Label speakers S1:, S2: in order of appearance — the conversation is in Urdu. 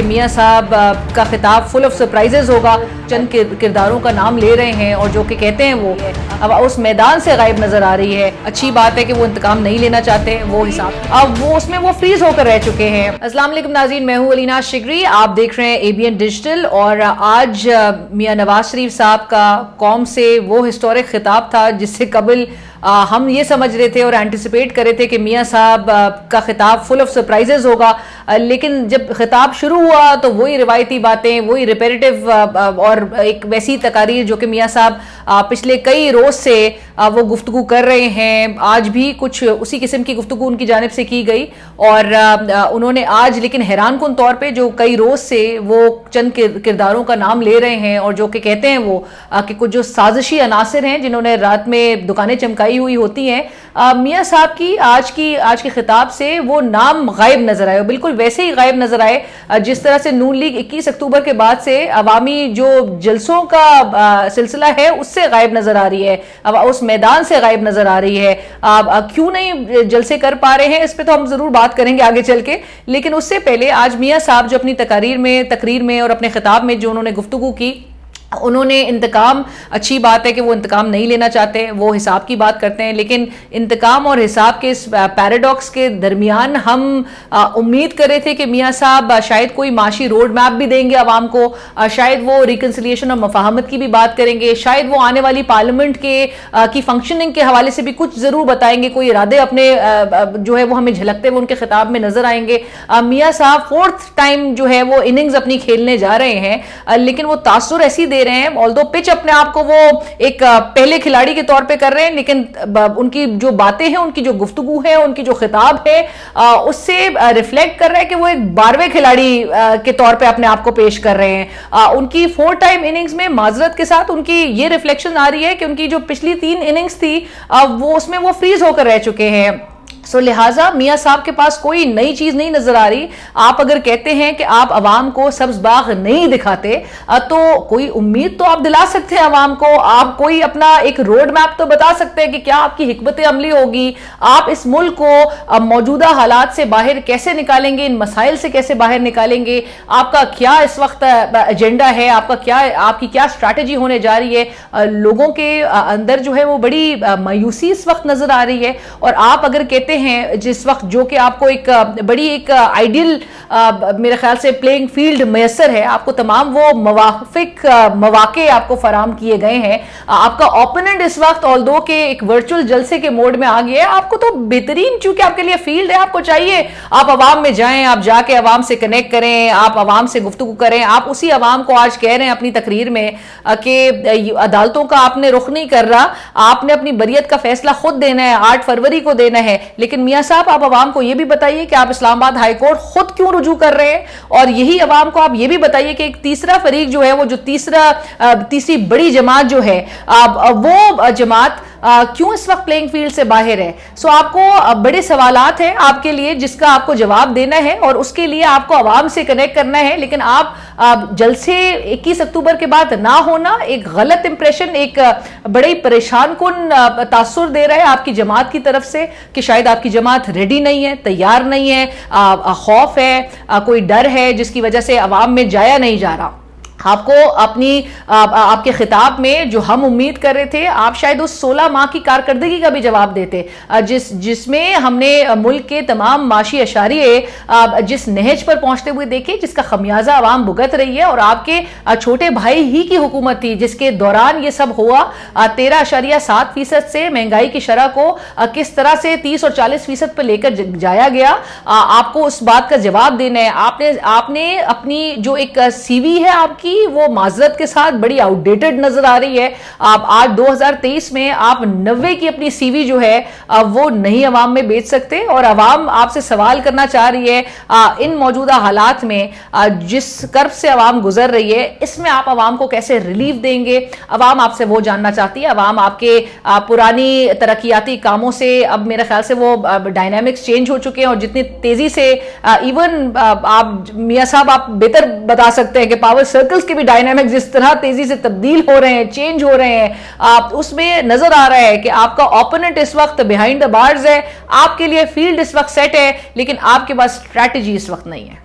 S1: میاں صاحب کا خطاب فل آف سرپرائزز ہوگا. چند کرداروں کا نام لے رہے ہیں اور جو کہ کہتے ہیں وہ اب اس میدان سے غائب نظر آ رہی ہے. اچھی بات ہے کہ وہ انتقام نہیں لینا چاہتے, وہ حساب اب وہ اس میں وہ فریز ہو کر رہ چکے ہیں. السلام علیکم ناظرین, میں ہوں علی ناز شگری, آپ دیکھ رہے ہیں ABN ڈیجیٹل. اور آج میاں نواز شریف صاحب کا قوم سے وہ ہسٹورک خطاب تھا جس سے قبل ہم یہ سمجھ رہے تھے اور اینٹیسپیٹ کر رہے تھے کہ میاں صاحب کا خطاب فل آف سرپرائزز ہوگا, لیکن جب خطاب شروع ہوا تو وہی روایتی باتیں, وہی ریپیٹیو اور ایک ویسی تقاریر جو کہ میاں صاحب پچھلے کئی روز سے وہ گفتگو کر رہے ہیں. آج بھی کچھ اسی قسم کی گفتگو ان کی جانب سے کی گئی اور انہوں نے آج لیکن حیران کن طور پہ جو کئی روز سے وہ چند کرداروں کا نام لے رہے ہیں اور جو کہ کہتے ہیں وہ کہ کچھ جو سازشی عناصر ہیں جنہوں نے رات میں دکانیں چمکائی ہوئی ہوتی ہیں, میاں صاحب کی آج کے خطاب سے وہ نام غائب نظر آئے, بالکل ویسے ہی غائب نظر آئے جس طرح سے نون لیگ 21 اکتوبر کے بعد سے عوامی جو جلسوں کا سلسلہ ہے اس سے غائب نظر آ رہی ہے, اس میدان سے غائب نظر آ رہی ہے. کیوں نہیں جلسے کر پا رہے ہیں اس پہ تو ہم ضرور بات کریں گے آگے چل کے, لیکن اس سے پہلے آج میاں صاحب جو اپنی تقریر میں اور اپنے خطاب میں جو انہوں نے گفتگو کی, انہوں نے انتقام, اچھی بات ہے کہ وہ انتقام نہیں لینا چاہتے, وہ حساب کی بات کرتے ہیں, لیکن انتقام اور حساب کے اس پیراڈاکس کے درمیان ہم امید کر رہے تھے کہ میاں صاحب شاید کوئی معاشی روڈ میپ بھی دیں گے عوام کو, شاید وہ ریکنسیلیشن اور مفاہمت کی بھی بات کریں گے, شاید وہ آنے والی پارلیمنٹ کی فنکشننگ کے حوالے سے بھی کچھ ضرور بتائیں گے, کوئی ارادے اپنے جو ہے وہ ہمیں جھلکتے ہوئے ان کے خطاب میں نظر آئیں گے. میاں صاحب 4th ٹائم جو ہے وہ اننگز اپنی کھیلنے جا رہے ہیں, لیکن وہ تاثر ایسی دے رہے ہیں, آلدو پچ اپنے آپ کو وہ ایک پہلے کھلاڑی کے طور پہ کر رہے ہیں, لیکن ان کی جو باتیں ہیں, ان کی جو گفتگو ہے, ان کی جو خطاب ہے, اس سے ریفلیکٹ کر رہا ہے کہ وہ ایک 12ویں کھلاڑی کے طور پہ اپنے آپ کو پیش کر رہے ہیں. ان کی 4 ٹائم اننگز میں معذرت کے ساتھ ان کی یہ ریفلیکشن آ رہی ہے کہ ان کی جو پچھلی 3 اننگز تھی وہ اس میں وہ فریز ہو کر رہ چکے ہیں. سو لہٰذا میاں صاحب کے پاس کوئی نئی چیز نہیں نظر آ رہی. آپ اگر کہتے ہیں کہ آپ عوام کو سبز باغ نہیں دکھاتے تو کوئی امید تو آپ دلا سکتے ہیں عوام کو, آپ کوئی اپنا ایک روڈ میپ تو بتا سکتے ہیں کہ کیا آپ کی حکمت عملی ہوگی, آپ اس ملک کو موجودہ حالات سے باہر کیسے نکالیں گے, ان مسائل سے کیسے باہر نکالیں گے, آپ کا کیا اس وقت ایجنڈا ہے, آپ کی کیا اسٹریٹجی ہونے جا رہی ہے. لوگوں کے اندر جو ہے وہ بڑی مایوسی اس وقت نظر آ رہی ہے, اور آپ اگر کہتے ہیں جس وقت جو کہ آپ کو ایک بڑی ایک آئیڈیل میرے خیال سے پلینگ فیلڈ میسر ہے, آپ کو تمام وہ موافق مواقع آپ کو فراہم کیے گئے ہیں, آپ کا اوپوننٹ اس وقت آلدو کہ ایک ورچوئل جلسے کے موڈ میں آ گیا ہے, آپ کو تو بہترین چونکہ آپ کے لیے فیلڈ ہے, آپ کو چاہیے آپ عوام میں جائیں, آپ جا کے عوام سے کنیکٹ کریں, آپ عوام سے گفتگو کریں. آپ اسی عوام کو آج کہہ رہے ہیں اپنی تقریر میں کہ عدالتوں کا آپ نے رخ نہیں کر رہا, آپ نے اپنی بریت کا فیصلہ خود دینا ہے, 8 فروری کو دینا ہے. لیکن میاں صاحب آپ عوام کو یہ بھی بتائیے کہ آپ اسلام آباد ہائی کورٹ خود کیوں رجوع کر رہے ہیں, اور یہی عوام کو آپ یہ بھی بتائیے کہ ایک تیسرا فریق جو ہے وہ جو تیسری بڑی جماعت جو ہے وہ جماعت کیوں اس وقت پلینگ فیلڈ سے باہر ہے. سو آپ کو بڑے سوالات ہیں آپ کے لیے جس کا آپ کو جواب دینا ہے, اور اس کے لیے آپ کو عوام سے کنیکٹ کرنا ہے. لیکن آپ جلسے 21 اکتوبر کے بعد نہ ہونا ایک غلط امپریشن, ایک بڑی پریشان کن تاثر دے رہا ہے آپ کی جماعت کی طرف سے کہ شاید آپ کی جماعت ریڈی نہیں ہے, تیار نہیں ہے, خوف ہے, کوئی ڈر ہے جس کی وجہ سے عوام میں جایا نہیں جا رہا. آپ کو آپ کے خطاب میں جو ہم امید کر رہے تھے, آپ شاید اس 16 ماہ کی کارکردگی کا بھی جواب دیتے جس میں ہم نے ملک کے تمام معاشی اشاریے جس نہج پر پہنچتے ہوئے دیکھے, جس کا خمیازہ عوام بھگت رہی ہے, اور آپ کے چھوٹے بھائی ہی کی حکومت تھی جس کے دوران یہ سب ہوا. 13.7% سے مہنگائی کی شرح کو کس طرح سے 30 اور 40% پر لے کر جایا گیا. آپ کو اس بات کا جواب دینا ہے. آپ نے اپنی جو ایک سی وی ہے آپ کی وہ معذرت کے ساتھ بڑی آؤٹ ڈیٹڈ نظر آ رہی ہے. آپ آج 2023 میں آپ 90 کی اپنی سی وی جو ہے وہ نہیں عوام میں بیچ سکتے, اور عوام آپ سے سوال کرنا چاہ رہی ہے ان موجودہ حالات میں جس کرب سے عوام گزر رہی ہے, اس میں آپ عوام کو کیسے ریلیف دیں گے. عوام آپ سے وہ جاننا چاہتی ہے. عوام آپ کے پرانی ترقیاتی کاموں سے اب میرے خیال سے وہ ڈائنامکس چینج ہو چکے ہیں, اور جتنی تیزی سے ایون آپ میاں صاحب آپ بہتر بتا سکتے ہیں کہ پاور سرکل کے بھی ڈائنامکس جس طرح تیزی سے تبدیل ہو رہے ہیں, چینج ہو رہے ہیں, اس میں نظر آ رہا ہے کہ آپ کا اوپوننٹ اس وقت بیہائنڈ دا بارز ہے. آپ کے لیے فیلڈ اس وقت سیٹ ہے, لیکن آپ کے پاس اسٹریٹجی اس وقت نہیں ہے.